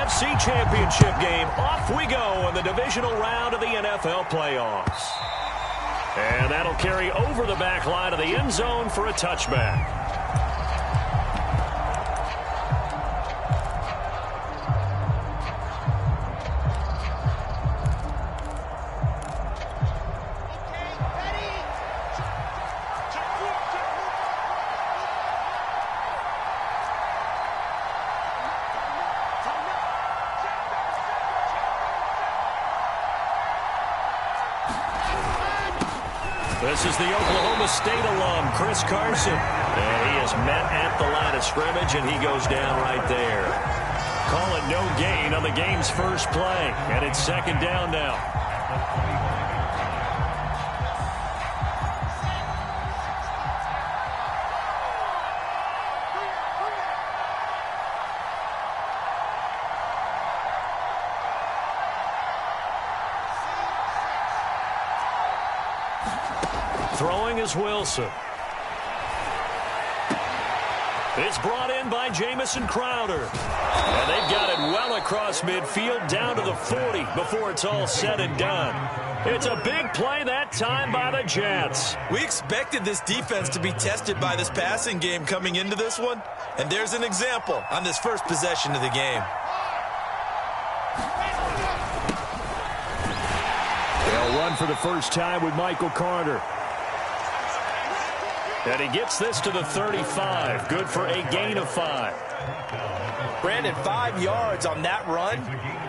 NFC Championship game. Off we go in the divisional round of the NFL playoffs. And that'll carry over the back line of the end zone for a touchback. This is the Oklahoma State alum, Chris Carson. And he is met at the line of scrimmage, and he goes down right there. Call it no gain on the game's first play, and it's second down now. Throwing is Wilson. It's brought in by Jamison Crowder. And they've got it well across midfield down to the 40 before it's all said and done. It's a big play that time by the Jets. We expected this defense to be tested by this passing game coming into this one. And there's an example on this first possession of the game. They'll run for the first time with Michael Carter. And he gets this to the 35. Good for a gain of 5. Brandon, 5 yards on that run.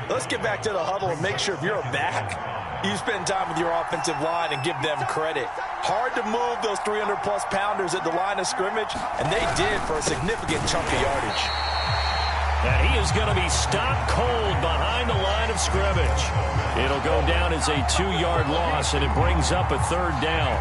Let's get back to the huddle and make sure if you're a back, you spend time with your offensive line and give them credit. Hard to move those 300-plus pounders at the line of scrimmage, and they did for a significant chunk of yardage. And he is going to be stopped cold behind the line of scrimmage. It'll go down as a 2-yard loss, and it brings up a third down.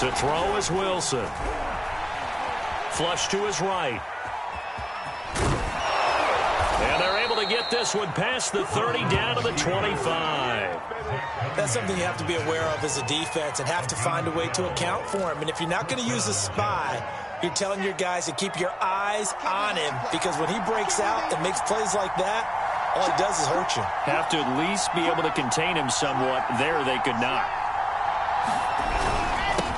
To throw is Wilson. Flush to his right. And they're able to get this one past the 30 down to the 25. That's something you have to be aware of as a defense and have to find a way to account for him. And if you're not going to use a spy, you're telling your guys to keep your eyes on him, because when he breaks out and makes plays like that, all he does is hurt you. Have to at least be able to contain him somewhat. There they could not.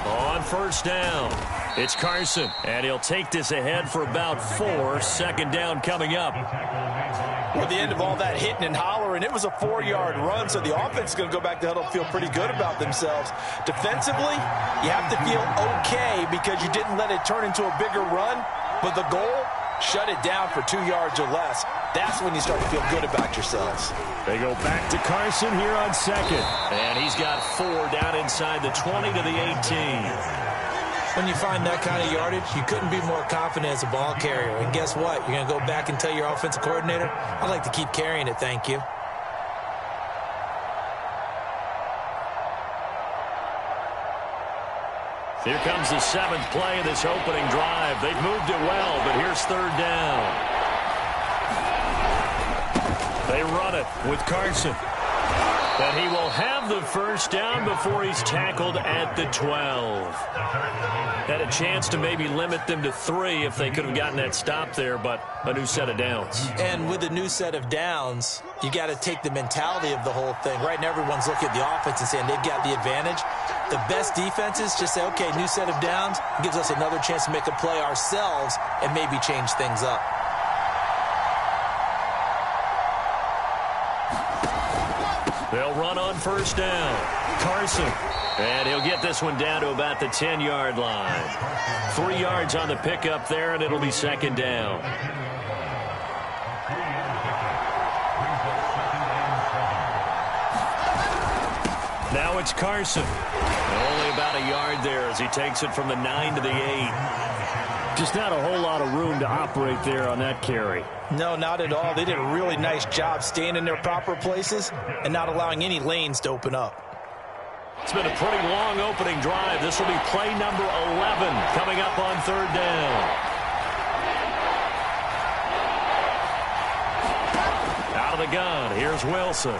On first down, it's Carson, and he'll take this ahead for about 4. Second down coming up. At the end of all that hitting and hollering, it was a 4-yard run, so the offense is going to go back to huddle and feel pretty good about themselves. Defensively, you have to feel okay because you didn't let it turn into a bigger run, but the goal, shut it down for 2 yards or less. That's when you start to feel good about yourselves. They go back to Carson here on second. And he's got 4 down inside the 20 to the 18. When you find that kind of yardage, you couldn't be more confident as a ball carrier. And guess what? You're going to go back and tell your offensive coordinator, I'd like to keep carrying it, thank you. Here comes the 7th play of this opening drive. They've moved it well, but here's third down. They run it with Carson. And he will have the first down before he's tackled at the 12. Had a chance to maybe limit them to 3 if they could have gotten that stop there, but a new set of downs. And with a new set of downs, you got to take the mentality of the whole thing. Right now, everyone's looking at the offense and saying they've got the advantage. The best defenses just say, okay, new set of downs, gives us another chance to make a play ourselves and maybe change things up. They'll run on first down. Carson. And he'll get this one down to about the 10-yard line. 3 yards on the pickup there, and it'll be second down. Now it's Carson. Only about a yard there as he takes it from the 9 to the 8. Just not a whole lot of room to operate there on that carry. No, not at all. They did a really nice job staying in their proper places and not allowing any lanes to open up. It's been a pretty long opening drive. This will be play number 11 coming up on third down. the gun. Here's Wilson.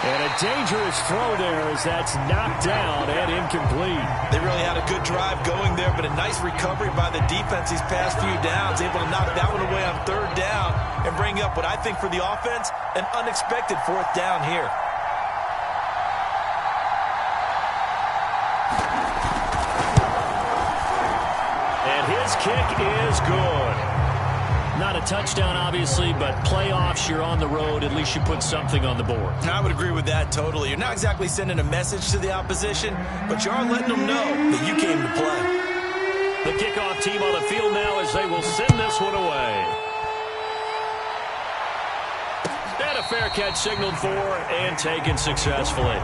And a dangerous throw there as that's knocked down and incomplete. They really had a good drive going there, but a nice recovery by the defense these past few downs, able to knock that one away on third down and bring up what I think for the offense, an unexpected fourth down here. And his kick is good. Not a touchdown, obviously, but playoffs, you're on the road. At least you put something on the board. I would agree with that totally. You're not exactly sending a message to the opposition, but you are letting them know that you came to play. The kickoff team on the field now as they will send this one away. And a fair catch signaled for and taken successfully.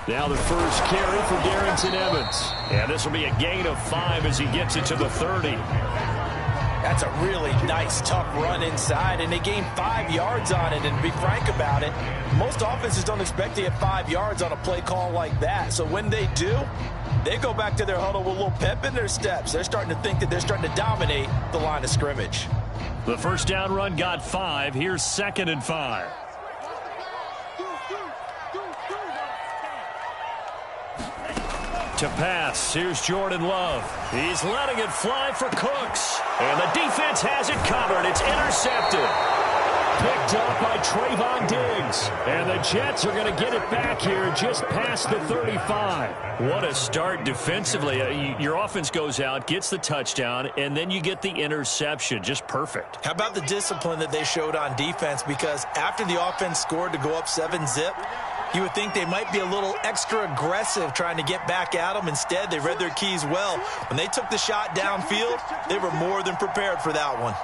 Now the first carry for Darrington Evans. And this will be a gain of 5 as he gets it to the 30. That's a really nice, tough run inside, and they gained 5 yards on it. And to be frank about it, most offenses don't expect to get 5 yards on a play call like that. So when they do, they go back to their huddle with a little pep in their steps. They're starting to think that they're starting to dominate the line of scrimmage. The first down run got 5. Here's 2nd and 5. To pass, here's Jordan Love. He's letting it fly for Cooks. And the defense has it covered. It's intercepted. Picked up by Trayvon Diggs. And the Jets are going to get it back here just past the 35. What a start defensively. Your offense goes out, gets the touchdown, and then you get the interception. Just perfect. How about the discipline that they showed on defense? Because after the offense scored to go up 7-zip, you would think they might be a little extra aggressive trying to get back at them. Instead, they read their keys well. When they took the shot downfield, they were more than prepared for that one.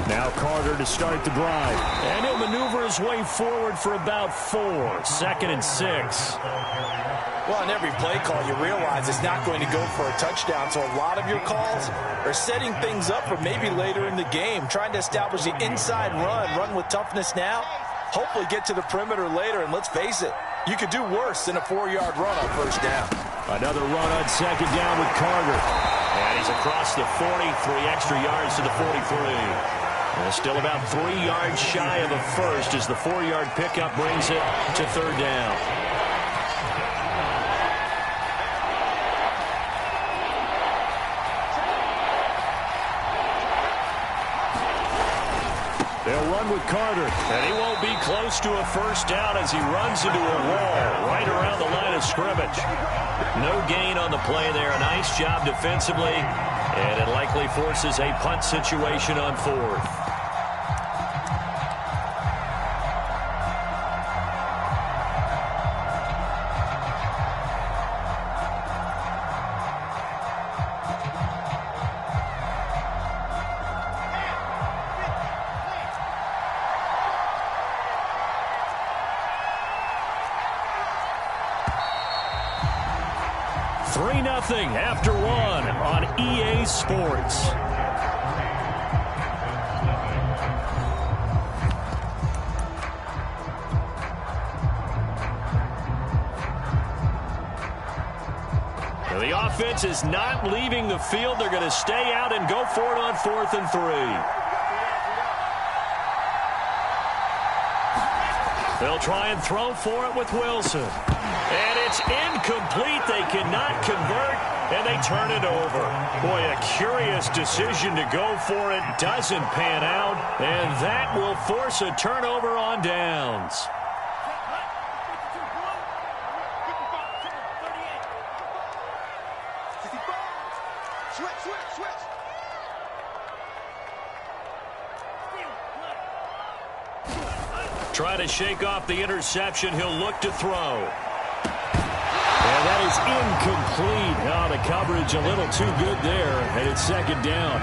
Now Carter to start the drive. And he'll maneuver his way forward for about 4. 2nd and 6. Well, in every play call, you realize it's not going to go for a touchdown. So a lot of your calls are setting things up for maybe later in the game, trying to establish the inside run with toughness now. Hopefully get to the perimeter later, and let's face it, you could do worse than a 4-yard run on first down. Another run on 2nd down with Carter. And he's across the 40, 3 extra yards to the 43. And still about 3 yards shy of the first as the 4-yard pickup brings it to 3rd down. They'll run with Carter, and he won't be close to a first down as he runs into a wall right around the line of scrimmage. No gain on the play there. A nice job defensively, and it likely forces a punt situation on 4th. After 1 on EA Sports. Now the offense is not leaving the field. They're going to stay out and go for it on 4th and 3. They'll try and throw for it with Wilson. And it's incomplete. They cannot convert, and they turn it over. Boy, a curious decision to go for it. Doesn't pan out, and that will force a turnover on downs. Try to shake off the interception. He'll look to throw. And that is incomplete. Now the coverage a little too good there, and it's 2nd down.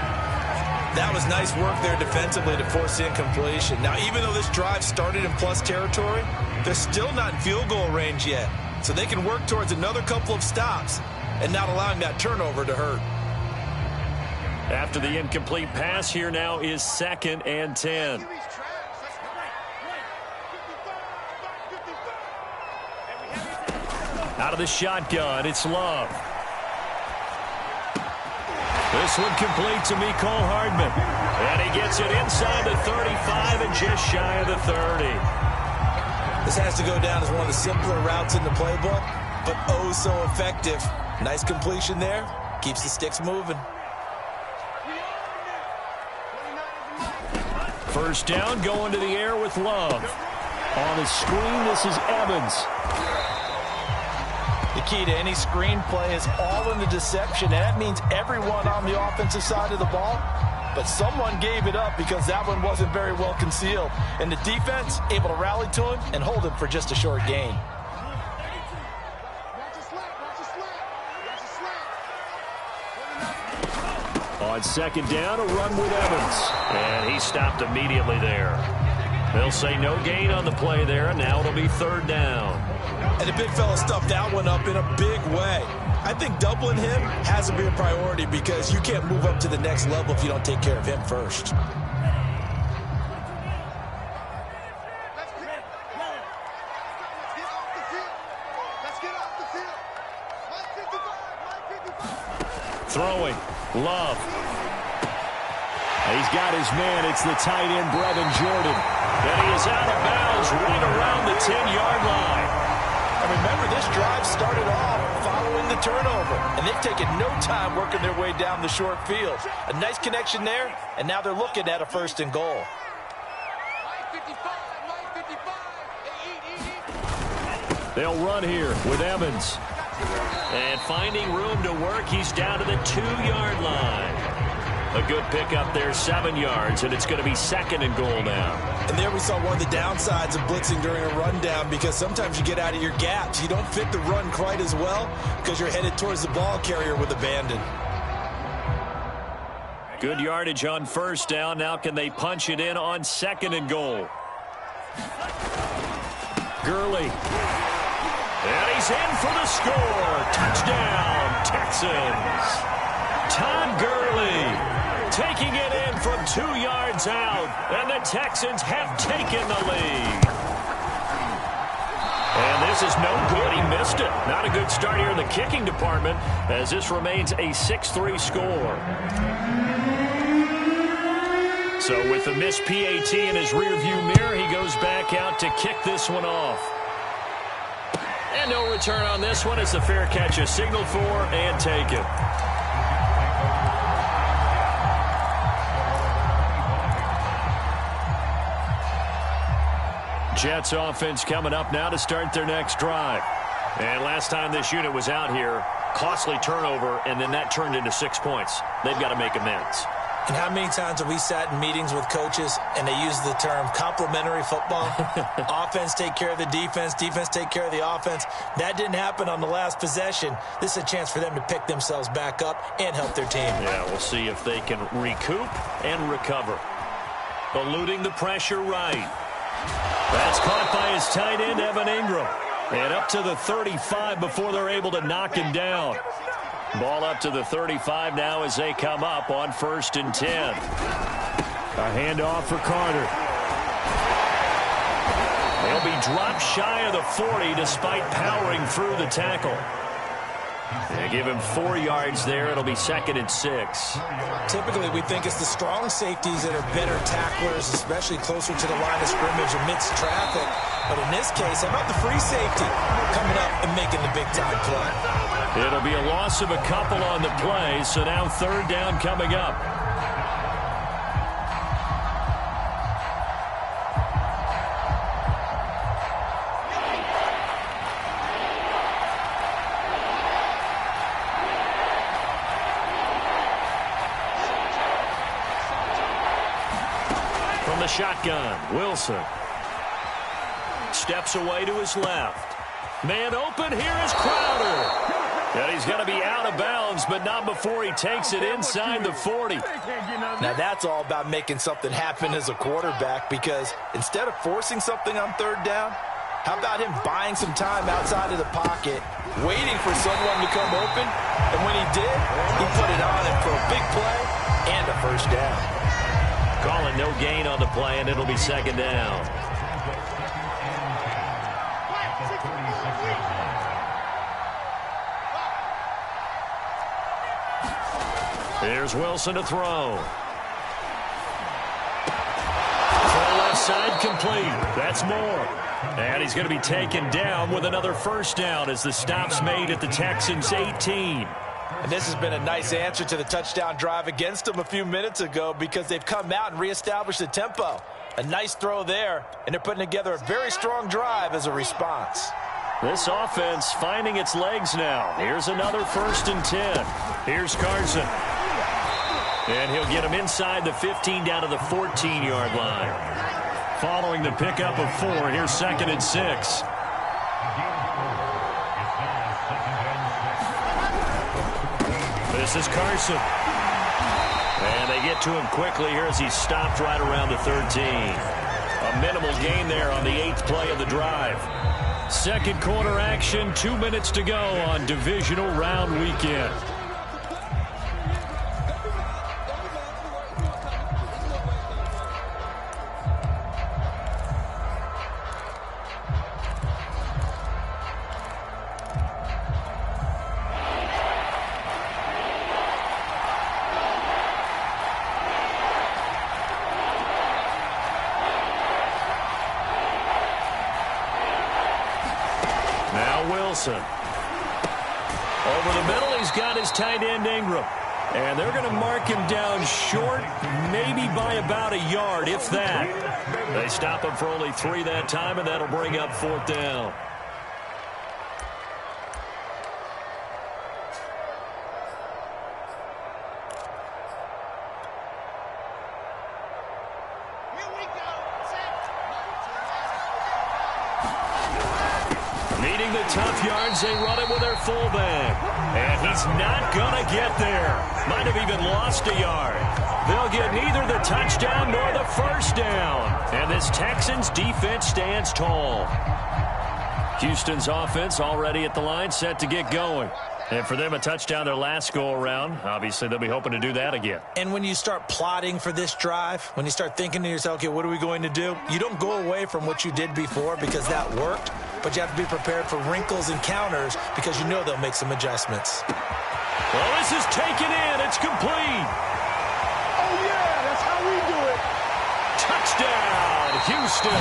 That was nice work there defensively to force the incompletion. Now, even though this drive started in plus territory, they're still not in field goal range yet. So they can work towards another couple of stops. and not allowing that turnover to hurt. After the incomplete pass, here now is 2nd and 10. Out of the shotgun, it's Love. This one complete to Mecole Hardman. And he gets it inside the 35 and just shy of the 30. This has to go down as one of the simpler routes in the playbook, but oh so effective. Nice completion there. Keeps the sticks moving. First down, going to the air with Love. On the screen, this is Evans. The key to any screen play is all in the deception, and that means everyone on the offensive side of the ball. But someone gave it up because that one wasn't very well concealed. And the defense able to rally to him and hold him for just a short gain. On 2nd down, a run with Evans. And he stopped immediately there. They'll say no gain on the play there, and now it'll be 3rd down. And the big fella stuffed that one up in a big way. I think doubling him has to be a priority because you can't move up to the next level if you don't take care of him first. Throwing, Love. He's got his man. It's the tight end, Brevin Jordan. And he is out of bounds right around the 10-yard line. And remember, this drive started off following the turnover, and they've taken no time working their way down the short field. A nice connection there, and now they're looking at a 1st and goal. They'll run here with Evans. And finding room to work, he's down to the 2-yard line. A good pickup there, 7 yards, and it's going to be 2nd and goal now. And there we saw one of the downsides of blitzing during a rundown because sometimes you get out of your gaps. You don't fit the run quite as well because you're headed towards the ball carrier with abandon. Good yardage on 1st down. Now can they punch it in on 2nd and goal? Gurley. And he's in for the score. Touchdown, Texans. Todd Gurley taking it in from 2 yards out, and the Texans have taken the lead. And this is no good. He missed it. Not a good start here in the kicking department as this remains a 6-3 score. So with the missed PAT in his rearview mirror, he goes back out to kick this one off. And no return on this one as the fair catch is signaled for and taken. Jets offense coming up now to start their next drive. And last time this unit was out here, costly turnover, and then that turned into 6 points. They've got to make amends. And how many times have we sat in meetings with coaches and they use the term complementary football? Offense take care of the defense, defense take care of the offense. That didn't happen on the last possession. This is a chance for them to pick themselves back up and help their team. Yeah, we'll see if they can recoup and recover. Eluding the pressure right. That's caught by his tight end, Evan Ingram. And up to the 35 before they're able to knock him down. Ball up to the 35 now as they come up on 1st and 10. A handoff for Carter. They'll be dropped shy of the 40 despite powering through the tackle. They give him 4 yards there. It'll be 2nd and 6. Typically, we think it's the strong safeties that are better tacklers, especially closer to the line of scrimmage amidst traffic. But in this case, how about the free safety coming up and making the big-time play? It'll be a loss of a couple on the play, so now 3rd down coming up. From the shotgun, Wilson. Steps away to his left. Man open, here is Crowder. And he's going to be out of bounds, but not before he takes it inside the 40. Now that's all about making something happen as a quarterback, because instead of forcing something on 3rd down, how about him buying some time outside of the pocket, waiting for someone to come open, And when he did, he put it on him for a big play and a first down. Calling no gain on the play, and it'll be second down. Here's Wilson to throw. Full left side complete. That's more. And he's going to be taken down with another first down as the stop's made at the Texans' 18. And this has been a nice answer to the touchdown drive against them a few minutes ago because they've come out and reestablished the tempo. A nice throw there, and they're putting together a very strong drive as a response. This offense finding its legs now. Here's another 1st and 10. Here's Carson. And he'll get him inside the 15 down to the 14-yard line. Following the pickup of 4, here's 2nd and 6. This is Carson. And they get to him quickly here as he's stopped right around the 13. A minimal gain there on the 8th play of the drive. Second quarter action, 2 minutes to go on divisional round weekend. Wilson. Over the middle, he's got his tight end Ingram. And they're going to mark him down short, maybe by about a yard, if that. They stop him for only 3 that time, and that'll bring up 4th down. Tough yards, they run it with their fullback. And he's not going to get there. Might have even lost a yard. They'll get neither the touchdown nor the first down. And this Texans defense stands tall. Houston's offense already at the line, set to get going. And for them, a touchdown their last go-around. Obviously, they'll be hoping to do that again. And when you start plotting for this drive, when you start thinking to yourself, okay, what are we going to do? You don't go away from what you did before because that worked. But you have to be prepared for wrinkles and counters because you know they'll make some adjustments. Well, this is taken in. It's complete. Oh, yeah, that's how we do it. Touchdown, Houston.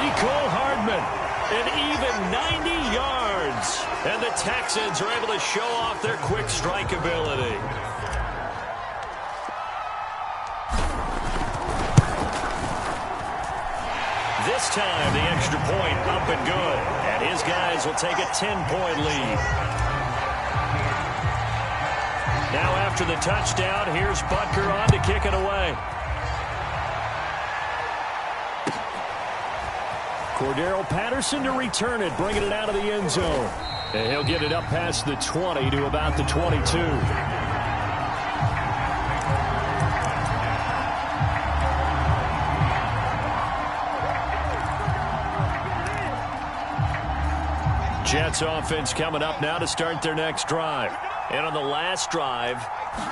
Mecole Hardman, an even 90 yards. And the Texans are able to show off their quick strike ability. This time, the extra point up and good. And his guys will take a 10-point lead. Now after the touchdown, here's Butker on to kick it away. Cordero Patterson to return it, bringing it out of the end zone. And he'll get it up past the 20 to about the 22. Jets offense coming up now to start their next drive. And on the last drive,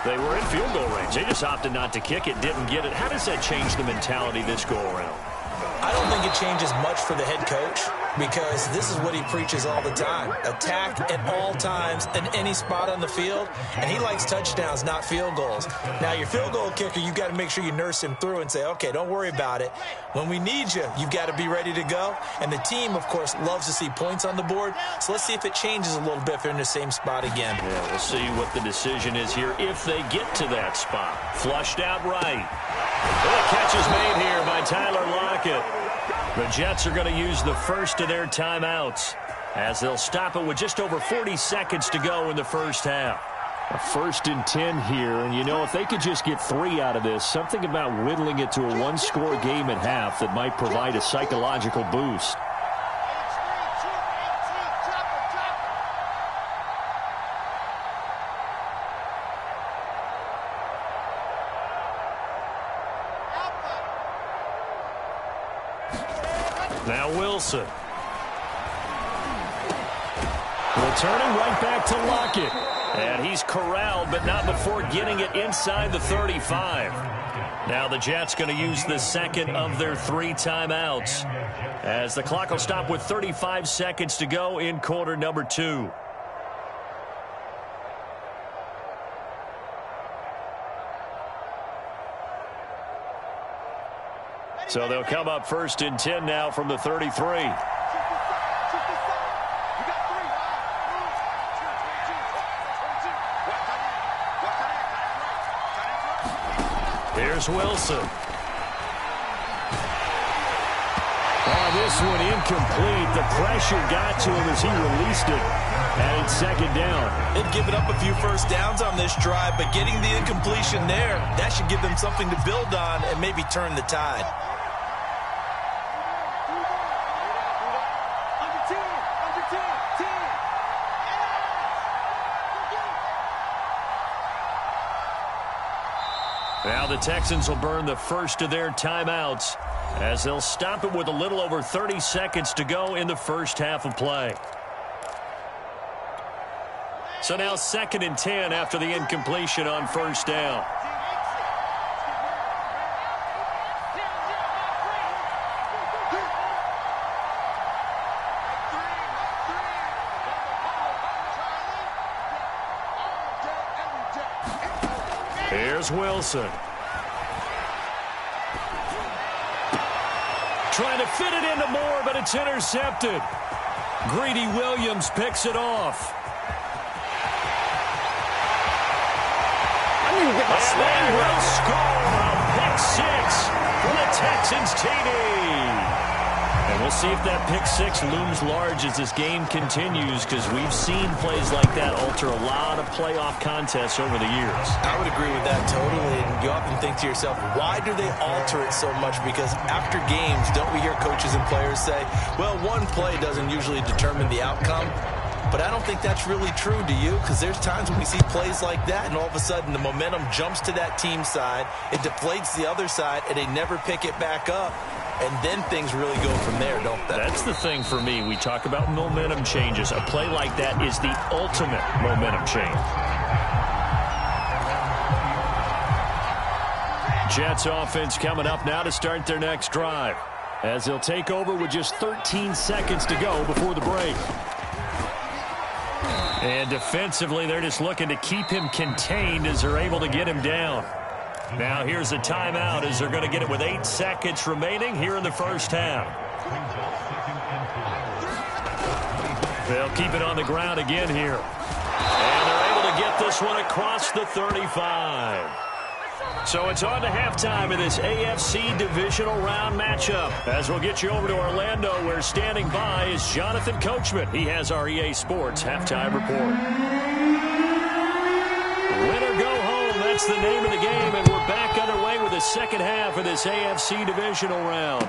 they were in field goal range. They just opted not to kick it, didn't get it. How does that change the mentality this go-around? I don't think it changes much for the head coach because this is what he preaches all the time. Attack at all times in any spot on the field, and he likes touchdowns, not field goals. Now, your field goal kicker, you've got to make sure you nurse him through and say, okay, don't worry about it. When we need you, you've got to be ready to go. And the team, of course, loves to see points on the board. So let's see if it changes a little bit if they're in the same spot again. Yeah, we'll see what the decision is here if they get to that spot. Flushed out right. Well, the catch is made here by Tyler Lockett. The Jets are going to use the first of their timeouts as they'll stop it with just over 40 seconds to go in the first half. A 1st and 10 here, and you know, if they could just get 3 out of this, something about whittling it to a one-score game at half that might provide a psychological boost. Now Wilson. Returning right back to Lockett. And he's corralled, but not before getting it inside the 35. Now the Jets going to use the second of their 3 timeouts, as the clock will stop with 35 seconds to go in quarter number 2. So they'll come up 1st and 10 now from the 33. Here's Wilson. Oh, this one incomplete. The pressure got to him as he released it. And it's 2nd down. They've given up a few first downs on this drive, but getting the incompletion there, that should give them something to build on and maybe turn the tide. Now the Texans will burn the first of their timeouts, as they'll stop it with a little over 30 seconds to go in the first half of play. So now 2nd and 10 after the incompletion on 1st down. Here's Wilson. Trying to fit it into Moore, but it's intercepted. Greedy Williams picks it off. I need to get my And they will score a pick 6 for the Texans TD. And we'll see if that pick 6 looms large as this game continues, because we've seen plays like that alter a lot of playoff contests over the years. I would agree with that totally. And you often think to yourself, why do they alter it so much? Because after games, don't we hear coaches and players say, well, one play doesn't usually determine the outcome? But I don't think that's really true, do you? Because there's times when we see plays like that, and all of a sudden the momentum jumps to that team side, it deflates the other side, and they never pick it back up. And then things really go from there, don't they? That's the thing for me. We talk about momentum changes. A play like that is the ultimate momentum change. Jets offense coming up now to start their next drive, as they'll take over with just 13 seconds to go before the break. And defensively, they're just looking to keep him contained as they're able to get him down. Now here's a timeout as they're going to get it with 8 seconds remaining here in the first half. They'll keep it on the ground again here. And they're able to get this one across the 35. So it's on to halftime in this AFC divisional round matchup, as we'll get you over to Orlando, where standing by is Jonathan Coachman. He has our EA Sports halftime report. Win or go home, that's the name of the game, and we're back underway with the second half of this AFC divisional round.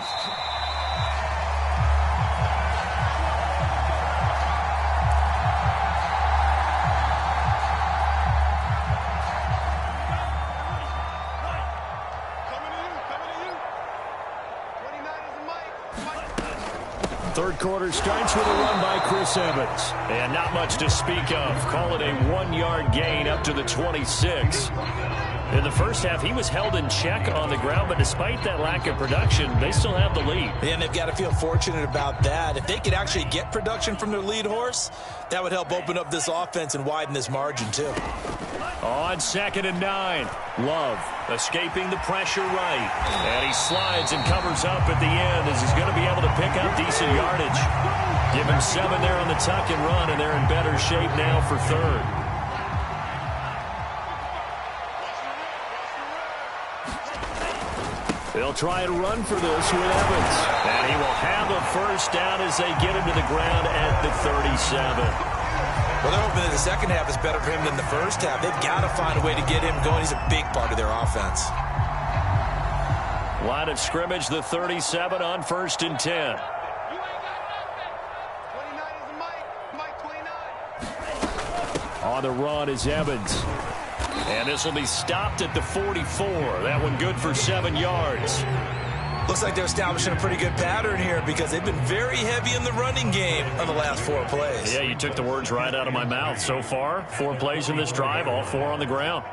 Third quarter starts with a run by Chris Evans. And not much to speak of. Call it a 1-yard gain up to the 26. In the first half, he was held in check on the ground, but despite that lack of production, they still have the lead. And they've got to feel fortunate about that. If they could actually get production from their lead horse, that would help open up this offense and widen this margin, too. On 2nd and 9, Love escaping the pressure right. And he slides and covers up at the end as he's going to be able to pick up decent yardage. Give him 7 there on the tuck and run, and they're in better shape now for third. They'll try and run for this with Evans. And he will have a first down as they get him to the ground at the 37. Well, they're hoping that the second half is better for him than the first half. They've got to find a way to get him going. He's a big part of their offense. Line of scrimmage, the 37 on 1st and 10. On the run is Evans. And this will be stopped at the 44. That one good for 7 yards. Looks like they're establishing a pretty good pattern here because they've been very heavy in the running game on the last 4 plays. Yeah, you took the words right out of my mouth. So far, 4 plays in this drive, all 4 on the ground.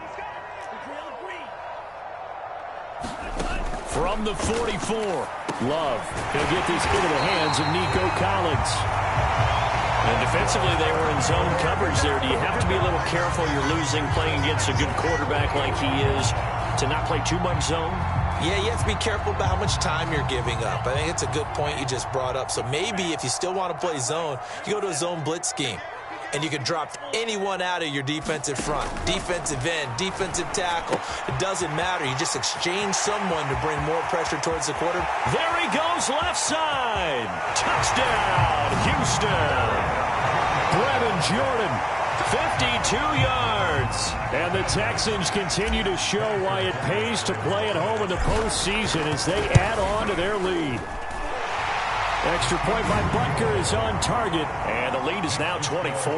From the 44, Love. He'll get this into the hands of Nico Collins. And defensively, they were in zone coverage there. Do you have to be a little careful? You're losing, playing against a good quarterback like he is, to not play too much zone? Yeah, you have to be careful about how much time you're giving up. I think it's a good point you just brought up. So maybe if you still want to play zone, you go to a zone blitz scheme. And you can drop anyone out of your defensive front, defensive end, defensive tackle. It doesn't matter. You just exchange someone to bring more pressure towards the quarter. There he goes, left side. Touchdown, Houston. Brevin Jordan, 52 yards. And the Texans continue to show why it pays to play at home in the postseason as they add on to their lead. Extra point by Butker is on target, and the lead is now 24.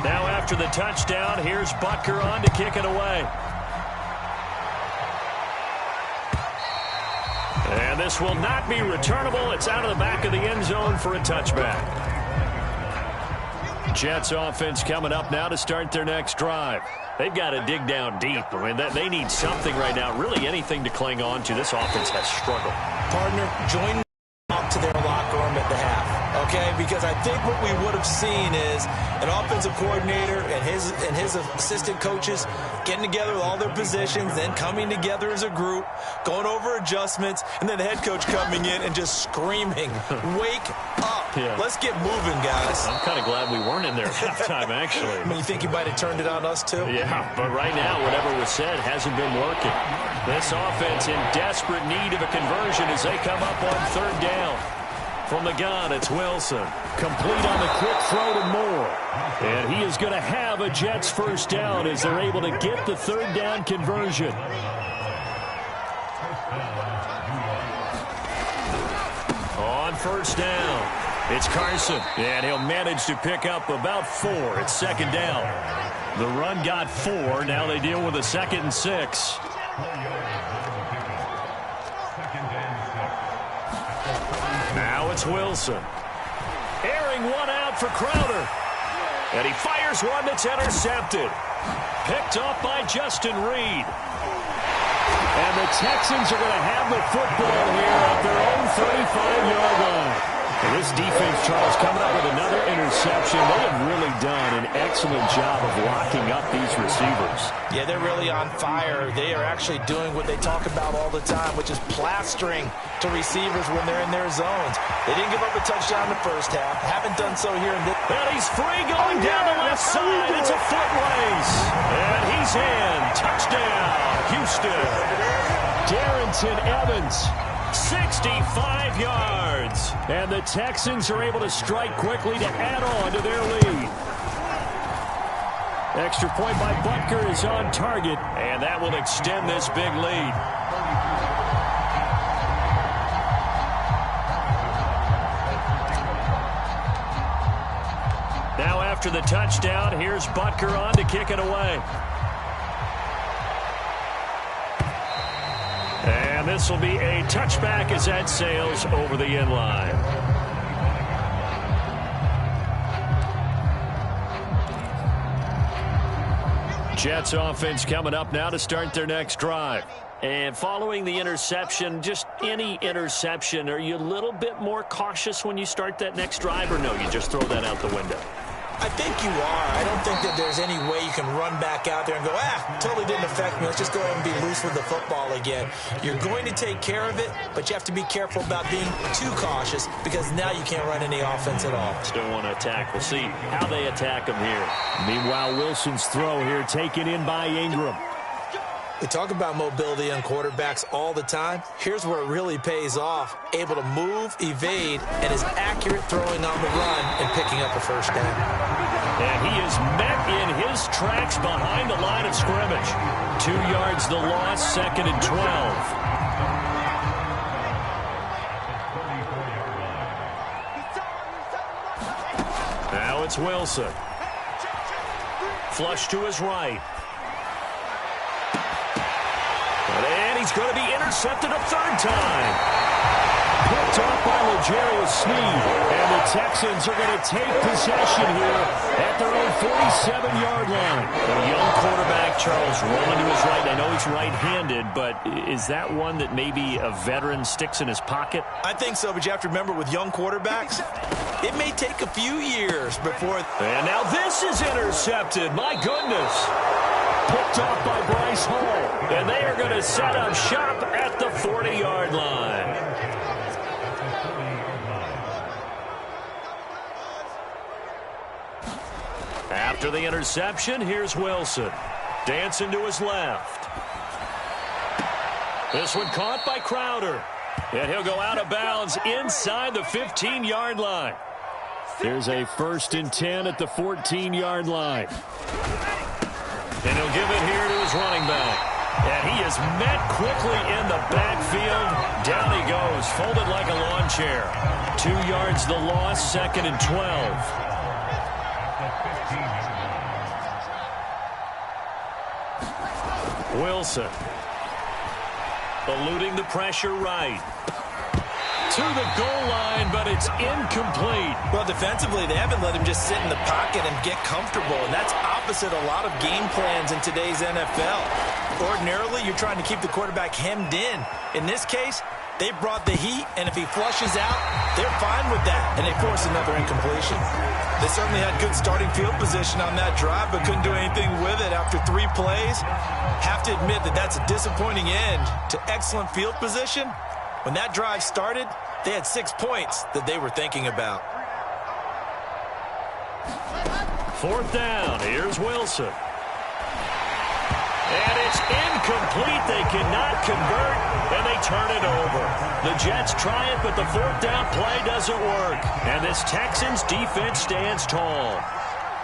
Now after the touchdown, here's Butker on to kick it away. And this will not be returnable. It's out of the back of the end zone for a touchback. Jets offense coming up now to start their next drive. They've got to dig down deep. I mean, they need something right now, really anything to cling on to. This offense has struggled. Partner, join up to their locker room at the half, okay? Because I think what we would have seen is an offensive coordinator and his assistant coaches getting together with all their positions, then coming together as a group, going over adjustments, and then the head coach coming in and just screaming, wake up. Yeah. Let's get moving, guys. I'm kind of glad we weren't in there at halftime, actually. I mean, you think you might have turned it on us, too? Yeah, but right now, whatever was said hasn't been working. This offense in desperate need of a conversion as they come up on 3rd down. From the gun, it's Wilson. Complete on the quick throw to Moore. And he is going to have a Jets first down as they're able to get the 3rd down conversion. On 1st down. It's Carson, and he'll manage to pick up about 4 at 2nd down. The run got 4. Now they deal with a 2nd and 6. Now it's Wilson. Airing one out for Crowder. And he fires one that's intercepted. Picked off by Justin Reed. And the Texans are going to have the football here at their own 35-yard line. And this defense, Charles, coming up with another interception. They have really done an excellent job of locking up these receivers. Yeah, they're really on fire. They are actually doing what they talk about all the time, which is plastering to receivers when they're in their zones. They didn't give up a touchdown in the first half. Haven't done so here in this. And he's free going down the left side. It's a foot race. And he's in. Touchdown, Houston. Darrington Evans. 65 yards. And the Texans are able to strike quickly to add on to their lead. Extra point by Butker is on target, and that will extend this big lead. Now after the touchdown, here's Butker on to kick it away. And this will be a touchback as that sails over the end line. Jets offense coming up now to start their next drive. And following the interception, just any interception, are you a little bit more cautious when you start that next drive, or no, you just throw that out the window? I think you are. I don't think that there's any way you can run back out there and go, totally didn't affect me. Let's just go ahead and be loose with the football again. You're going to take care of it, but you have to be careful about being too cautious because now you can't run any offense at all. Still want to attack. We'll see how they attack them here. Meanwhile, Wilson's throw here taken in by Ingram. We talk about mobility on quarterbacks all the time. Here's where it really pays off. Able to move, evade, and is accurate throwing on the run and picking up a first down. And he is met in his tracks behind the line of scrimmage. 2 yards the loss, 2nd and 12. Now it's Wilson. Flush to his right. And he he's going to be intercepted a third time. Picked off by L'Jarius Sneed. And the Texans are going to take possession here at their own 47-yard line. A young quarterback, Charles, rolling to his right. I know he's right-handed, but is that one that maybe a veteran sticks in his pocket? I think so, but you have to remember with young quarterbacks, it may take a few years before. And now this is intercepted. My goodness. Picked off by Bryce Hall. And they are going to set up shop at the 40-yard line. After the interception, here's Wilson. Dancing to his left. This one caught by Crowder. And he'll go out of bounds inside the 15-yard line. Here's a 1st and 10 at the 14-yard line. And he'll give it here to his running back. And he is met quickly in the backfield. Down he goes, folded like a lawn chair. 2 yards the loss, 2nd and 12. Wilson. Eluding the pressure right. To the goal line, but it's incomplete. Well, defensively, they haven't let him just sit in the pocket and get comfortable, and that's opposite a lot of game plans in today's NFL. Ordinarily, you're trying to keep the quarterback hemmed in. In this case, they brought the heat, and if he flushes out, they're fine with that, and they force another incompletion. They certainly had good starting field position on that drive, but couldn't do anything with it after 3 plays. Have to admit that that's a disappointing end to excellent field position. When that drive started, they had 6 points that they were thinking about. 4th down. Here's Wilson. And it's incomplete. They cannot convert, and they turn it over. The Jets try it, but the 4th down play doesn't work. And this Texans defense stands tall.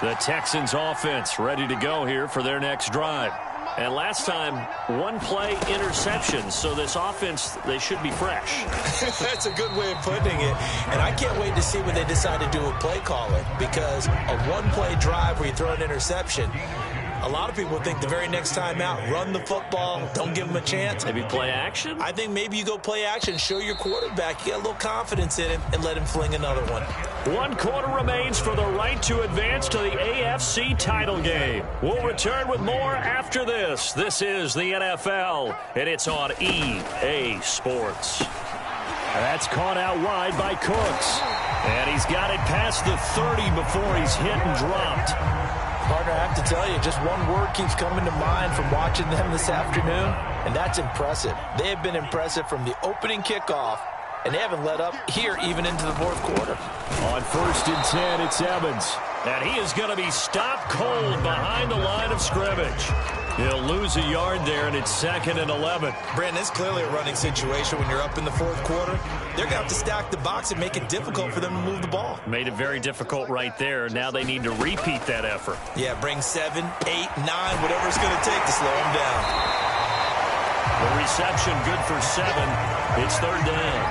The Texans offense ready to go here for their next drive. And last time, 1 play interception, so this offense, they should be fresh. That's a good way of putting it. And I can't wait to see what they decide to do with play calling, because a 1-play drive where you throw an interception, a lot of people think the very next time out, run the football, don't give them a chance. Maybe play action? I think maybe you go play action, show your quarterback you got a little confidence in him, and let him fling another one. 1 quarter remains for the right to advance to the AFC title game. We'll return with more after this. This is the NFL, and it's on EA Sports. That's caught out wide by Cooks. And he's got it past the 30 before he's hit and dropped. Partner, I have to tell you, just one word keeps coming to mind from watching them this afternoon, and that's impressive. They have been impressive from the opening kickoff, and they haven't let up here even into the 4th quarter. On 1st and 10, it's Evans. And he is going to be stopped cold behind the line of scrimmage. He'll lose a yard there, and it's 2nd and 11. Brandon, it's clearly a running situation when you're up in the 4th quarter. They're going to have to stack the box and make it difficult for them to move the ball. Made it very difficult right there. Now they need to repeat that effort. Yeah, bring 7, 8, 9, whatever it's going to take to slow them down. The reception good for 7. It's 3rd down.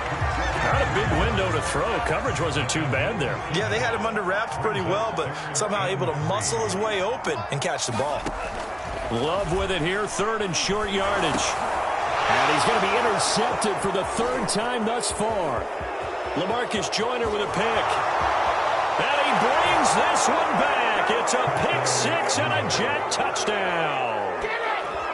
Not a big window to throw. Coverage wasn't too bad there. Yeah, they had him under wraps pretty well, but somehow able to muscle his way open and catch the ball. Love with it here, 3rd and short yardage. And he's going to be intercepted for the 3rd time thus far. LaMarcus Joyner with a pick. And he brings this one back. It's a pick 6 and a Jet touchdown.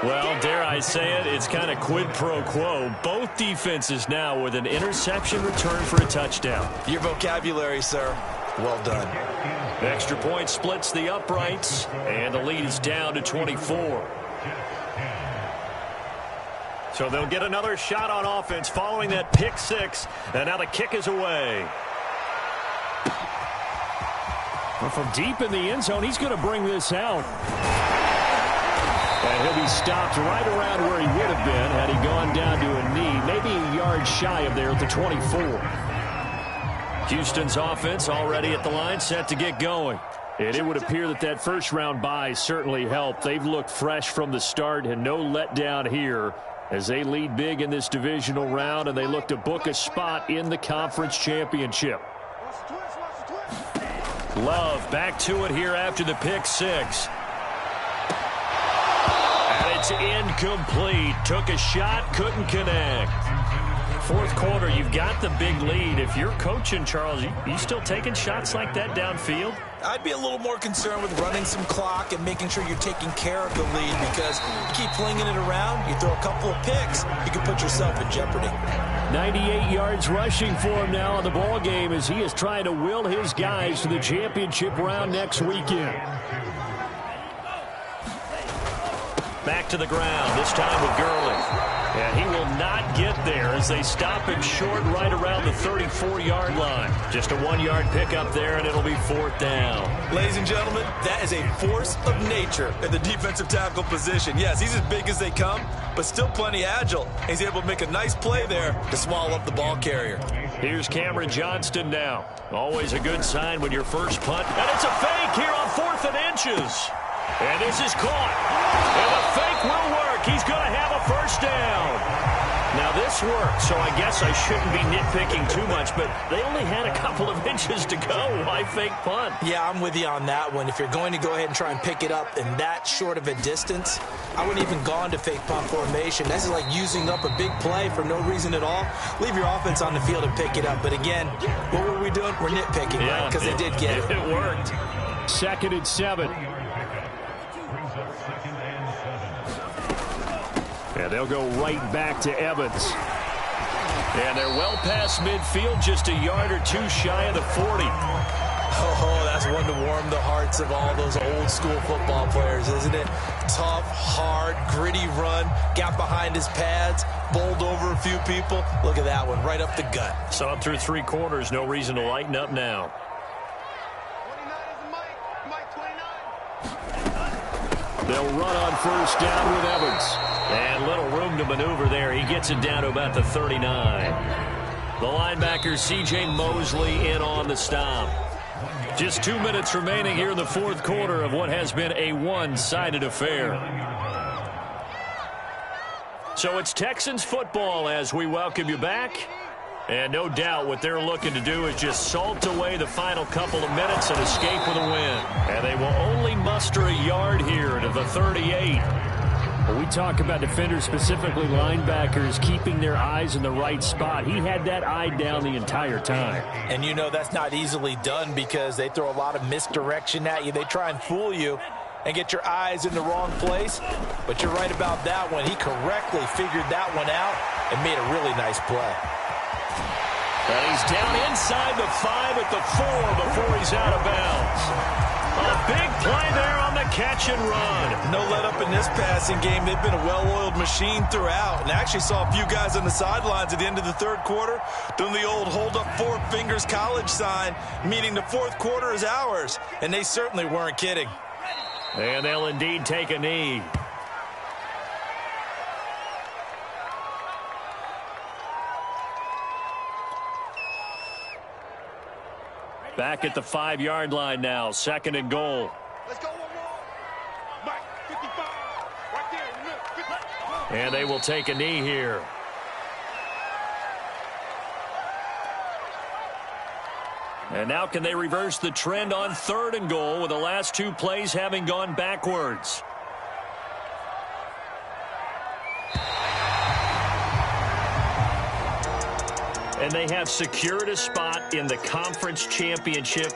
Well, dare I say it, it's kind of quid pro quo. Both defenses now with an interception return for a touchdown. Your vocabulary, sir. Well done. Extra point splits the uprights, and the lead is down to 24. So they'll get another shot on offense following that pick 6, and now the kick is away. Well, from deep in the end zone, he's going to bring this out. And he'll be stopped right around where he would have been had he gone down to a knee, maybe a yard shy of there at the 24. Houston's offense already at the line, set to get going. And it would appear that that first-round bye certainly helped. They've looked fresh from the start and no letdown here as they lead big in this divisional round, and they look to book a spot in the conference championship. Love back to it here after the pick 6. And it's incomplete. Took a shot, couldn't connect. Fourth quarter, you've got the big lead. If you're coaching, Charles, you still taking shots like that downfield? I'd be a little more concerned with running some clock and making sure you're taking care of the lead, because you keep flinging it around, you throw a couple of picks, you can put yourself in jeopardy. 98 yards rushing for him now in the ball game as he is trying to will his guys to the championship round next weekend. Back to the ground, this time with Gurley. And he will not get there as they stop him short right around the 34-yard line. Just a 1-yard pickup there, and it'll be fourth down. Ladies and gentlemen, that is a force of nature at the defensive tackle position. Yes, he's as big as they come, but still plenty agile. He's able to make a nice play there to swallow up the ball carrier. Here's Cameron Johnston now. Always a good sign when your first punt. And it's a fake here on 4th and inches. And this is caught. And the fake will work. He's going to have a first down. Now, this worked, so I guess I shouldn't be nitpicking too much, but they only had a couple of inches to go. Why fake punt? Yeah, I'm with you on that one. If you're going to go ahead and try and pick it up in that short of a distance, I wouldn't even gone to fake punt formation. This is like using up a big play for no reason at all. Leave your offense on the field and pick it up. But again, what were we doing? We're nitpicking, right? Because they did get it. It worked. 2nd and 7. And they'll go right back to Evans. And they're well past midfield, just a yard or two shy of the 40. Oh, that's one to warm the hearts of all those old school football players, isn't it? Tough, hard, gritty run, got behind his pads, bowled over a few people. Look at that one, right up the gut. So up through 3 quarters, no reason to lighten up now. They'll run on first down with Evans. And little room to maneuver there. He gets it down to about the 39. The linebacker, C.J. Mosley, in on the stop. Just 2 minutes remaining here in the fourth quarter of what has been a one-sided affair. So it's Texans football as we welcome you back. And no doubt what they're looking to do is just salt away the final couple of minutes and escape with a win. And they will only muster a yard here to the 38. When we talk about defenders, specifically linebackers, keeping their eyes in the right spot, he had that eye down the entire time. And you know that's not easily done because they throw a lot of misdirection at you. They try and fool you and get your eyes in the wrong place. But you're right about that one. He correctly figured that one out and made a really nice play. And he's down inside the 5 at the 4 before he's out of bounds. A big play there on the catch and run. No let up in this passing game. They've been a well-oiled machine throughout. And I actually saw a few guys on the sidelines at the end of the third quarter doing the old hold up 4 fingers college sign, meaning the fourth quarter is ours. And they certainly weren't kidding. And they'll indeed take a knee. Back at the 5-yard line now, 2nd and goal. Let's go one more. Mike, 55. Right there. 55. And they will take a knee here. And now can they reverse the trend on 3rd and goal with the last 2 plays having gone backwards? And they have secured a spot in the conference championship.